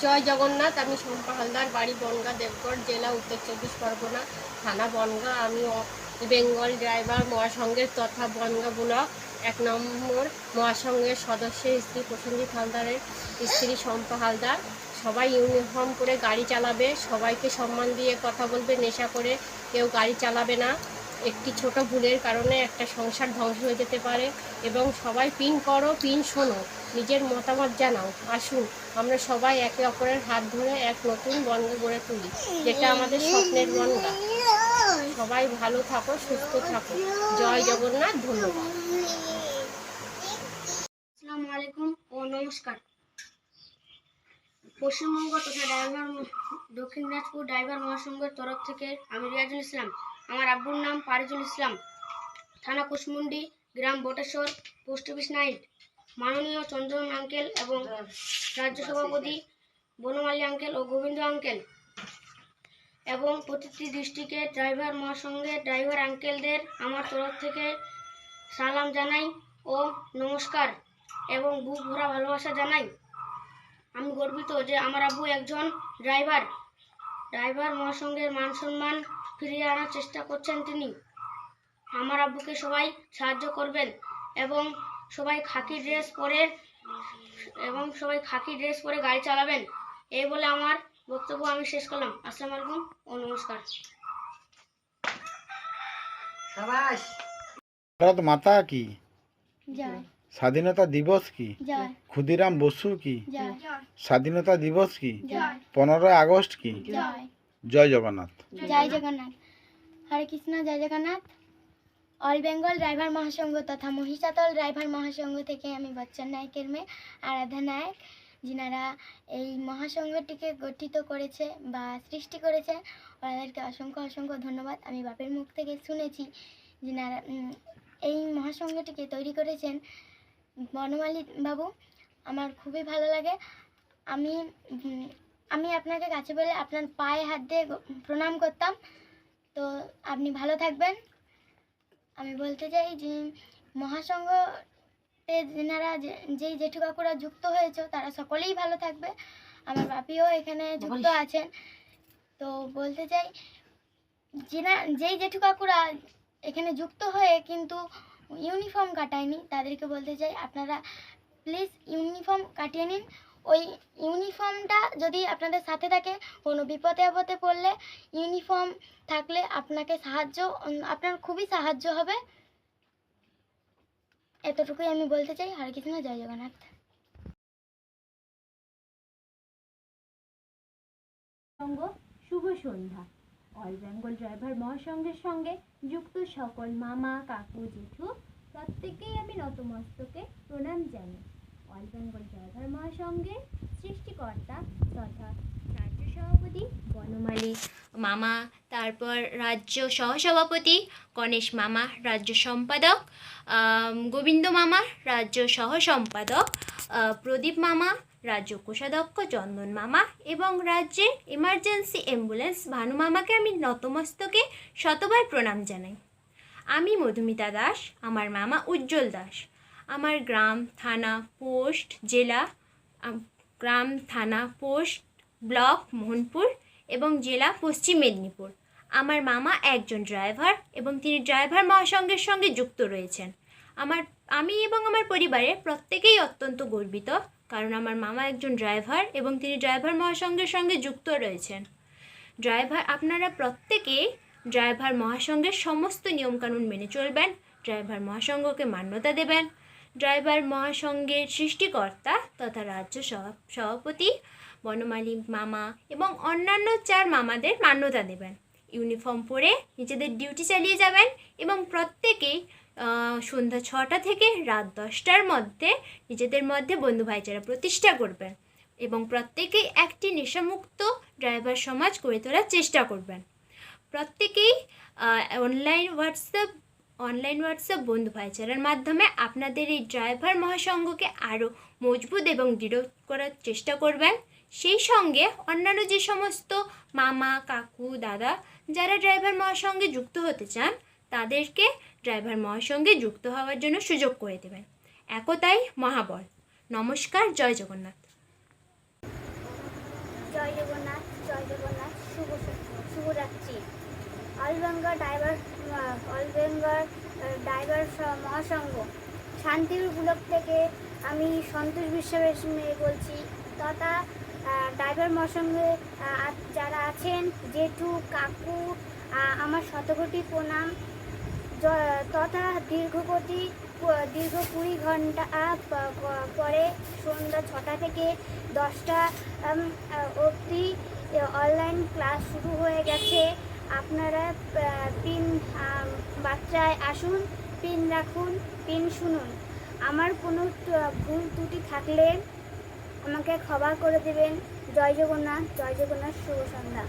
জয় জগন্নাথ। আমি শম্পা হালদার, বাড়ি বনগাঁ, দেবগড় জেলা, উত্তর 24 পরগনা, থানা বনগাঁ। আমি বেঙ্গল ড্রাইভার মহাসংঘের তথা বনগাঁ ব্লক 1 নম্বর মহাসংঘের সদস্যের স্ত্রী প্রসেনজিৎ হালদারের স্ত্রী শম্পা হালদার। সবাই ইউনিফর্ম করে গাড়ি চালাবে, সবাইকে সম্মান দিয়ে কথা বলবে, নেশা করে কেউ গাড়ি চালাবে না। একটি ছোট ভুলের কারণে একটা সংসার ধ্বংস হয়ে যেতে পারে। এবং সবাই পিন করো, পিন শোনো, নিজের মতামত জানাও। আসুন আমরা সবাই একে অপরের হাত ধরে এক নতুন বনগাঁ গড়ে তুলি, যেটা আমাদের স্বপ্নের বনগাঁ। সবাই ভালো থাকো, সুস্থ থাকো। জয় জগন্নাথ। ধন্যবাদ। আসসালামু আলাইকুম ও নমস্কার। পশ্চিমবঙ্গ তথা দক্ষিণ দিনাজপুর ড্রাইভার মহাসংঘের তরফ থেকে আমি রিয়াজুল ইসলাম, আমার আব্বুর নাম পারিজুল ইসলাম, থানা কুশমুন্ডি, গ্রাম বটেশ্বর, পোস্ট অফিস 9। মাননীয় চন্দ্রন আঙ্কেল এবং রাজ্য সভাপতি বনমালী আঙ্কেল ও গোবিন্দ আঙ্কেল এবং প্রতিটি ডিস্ট্রিক্টের ড্রাইভার মহাসংঘের ড্রাইভার আঙ্কেলদের আমার তরফ থেকে সালাম জানাই ও নমস্কার এবং বুক ভরা ভালোবাসা জানাই। আমি গর্বিত যে আমার আব্বু একজন ড্রাইভার মহাসংঘের মান সম্মান ফিরিয়ে আনার চেষ্টা করছেন তিনি। আমার আব্বুকে সবাই সাহায্য করবেন এবং সবাই খাকি ড্রেস পরে গাড়ি চালাবেন। এই বলে আমার বক্তব্য আমি শেষ করলাম। আসসালামু আলাইকুম ও নমস্কার। ভারত মাতা কি? জয় স্বাধীনতা দিবস কি? জয় ক্ষুদিরাম বসু কি? জয় স্বাধীনতা দিবস কি? জয় 15ই আগস্ট কি? জয় জয় জগন্নাথ। জয় জগন্নাথ। হরে কৃষ্ণ। জয় জগন্নাথ। অল বেঙ্গল ড্রাইভার মহাসংঘ তথা মহিষাতল ড্রাইভার মহাসংঘ থেকে আমি বচ্চন নায়কের মেয়ে আরাধা নায়ক, যিনারা এই মহাসংঘটিকে গঠিত করেছে বা সৃষ্টি করেছে, ওনাদেরকে অসংখ্য অসংখ্য ধন্যবাদ। আমি বাপের মুখ থেকে শুনেছি যিনারা এই মহাসংঘটিকে তৈরি করেছেন বনমালী বাবু। আমার খুবই ভালো লাগে। আমি আপনাকে কাছে বলে আপনার পায়ে হাত দিয়ে প্রণাম করতাম। তো আপনি ভালো থাকবেন। আমি বলতে চাই যে মহাসংঘতে যেনারা যেই জেঠু কাকুরা যুক্ত হয়েছে তারা সকলেই ভালো থাকবে। আমার বাপিও এখানে যুক্ত আছেন। তো বলতে চাই যেই জেঠু কাকুরা এখানে যুক্ত হয়ে কিন্তু ইউনিফর্ম কাটায়নি, তাদেরকে বলতে চাই আপনারা প্লিজ ইউনিফর্ম কাটিয়ে নিন। ওই ইউনিফর্মটা যদি আপনাদের সাথে থাকে, কোনো বিপদে আপদে পড়লে ইউনিফর্ম থাকলে আপনার খুবই সাহায্য হবে। এতটুকুই আমি বলতে চাই। হরে কৃষ্ণ। জয় জগন্নাথ। শুভ সন্ধ্যা। অল বেঙ্গল ড্রাইভার মহাসংঘের সঙ্গে যুক্ত সকল মামা, কাকু, জেঠু প্রত্যেকেই আমি নতমস্তকে প্রণাম জানাই। অল বেঙ্গল ড্রাইভার মহাসংঘের সৃষ্টিকর্তা তথা রাজ্য সভাপতি বনমালী মামা, তারপর রাজ্য সহসভাপতি গণেশ মামা, রাজ্য সম্পাদক গোবিন্দ মামা, রাজ্য সহ সম্পাদক প্রদীপ মামা, রাজ্য কোষাধ্যক্ষ চন্দন মামা এবং রাজ্যের এমার্জেন্সি অ্যাম্বুলেন্স ভানু মামাকে আমি নতমস্তকে শতবার প্রণাম জানাই। আমি মধুমিতা দাস, আমার মামা উজ্জ্বল দাস। আমার গ্রাম, থানা, পোস্ট, জেলা, গ্রাম, থানা, পোস্ট, ব্লক মোহনপুর এবং জেলা পশ্চিম মেদিনীপুর। আমার মামা একজন ড্রাইভার এবং তিনি ড্রাইভার মহাসংঘের সঙ্গে যুক্ত রয়েছেন। আমি এবং আমার পরিবারের প্রত্যেকেই অত্যন্ত গর্বিত, কারণ আমার মামা একজন ড্রাইভার এবং তিনি ড্রাইভার মহাসংঘের সঙ্গে যুক্ত রয়েছেন। আপনারা প্রত্যেকেই ড্রাইভার মহাসংঘের সমস্ত নিয়মকানুন মেনে চলবেন, ড্রাইভার মহাসংঘকে মান্যতা দেবেন। ড্রাইভার মহাসংঘের সৃষ্টিকর্তা তথা রাজ্য সভাপতি বনমালী মামা এবং অন্যান্য 4 মামাদের মান্যতা দেবেন। ইউনিফর্ম পরে নিজেদের ডিউটি চালিয়ে যাবেন এবং প্রত্যেকেই সন্ধ্যা 6টা থেকে রাত 10টার মধ্যে নিজেদের মধ্যে বন্ধু ভাইচারা প্রতিষ্ঠা করবেন এবং প্রত্যেকেই একটি নেশামুক্ত ড্রাইভার সমাজ গড়ে তোলার চেষ্টা করবেন। প্রত্যেকেই অনলাইন হোয়াটসঅ্যাপ বন্ধু ভাইচারার মাধ্যমে আপনাদের এই ড্রাইভার মহাসংঘকে আরও মজবুত এবং দৃঢ় করার চেষ্টা করবেন। সেই সঙ্গে অন্যান্য যে সমস্ত মামা, কাকু, দাদা যারা ড্রাইভার মহাসংঘে যুক্ত হতে চান তাদেরকে ড্রাইভার মহাসংঘে যুক্ত হওয়ার জন্য সুযোগ করে দেবেন। একতাই মহাবল। নমস্কার। জয় জগন্নাথ। জয় জগন্নাথ, শুভরাত্রি। অল বেঙ্গল ড্রাইভার মহাসংঘ শান্তির ব্লক থেকে আমি সন্তোষ বিশ্বাস বলছি, তথা ড্রাইভার মহাসংঘে যারা আছেন, জেঠু, কাকু, আমার শতকোটি প্রণাম। তথা দীর্ঘ 20 ঘন্টা পরে সন্ধ্যা 6টা থেকে 10টা অবধি অনলাইন ক্লাস শুরু হয়ে গেছে। আপনারা পিন বাচ্চায় আসুন, পিন রাখুন, পিন শুনুন। আমার কোনো ভুল ত্রুটি থাকলে আমাকে ক্ষমা করে দেবেন। জয় জগন্নাথ, শুভ সন্ধ্যা।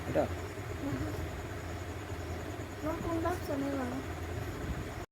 এটা কোনটা শোনে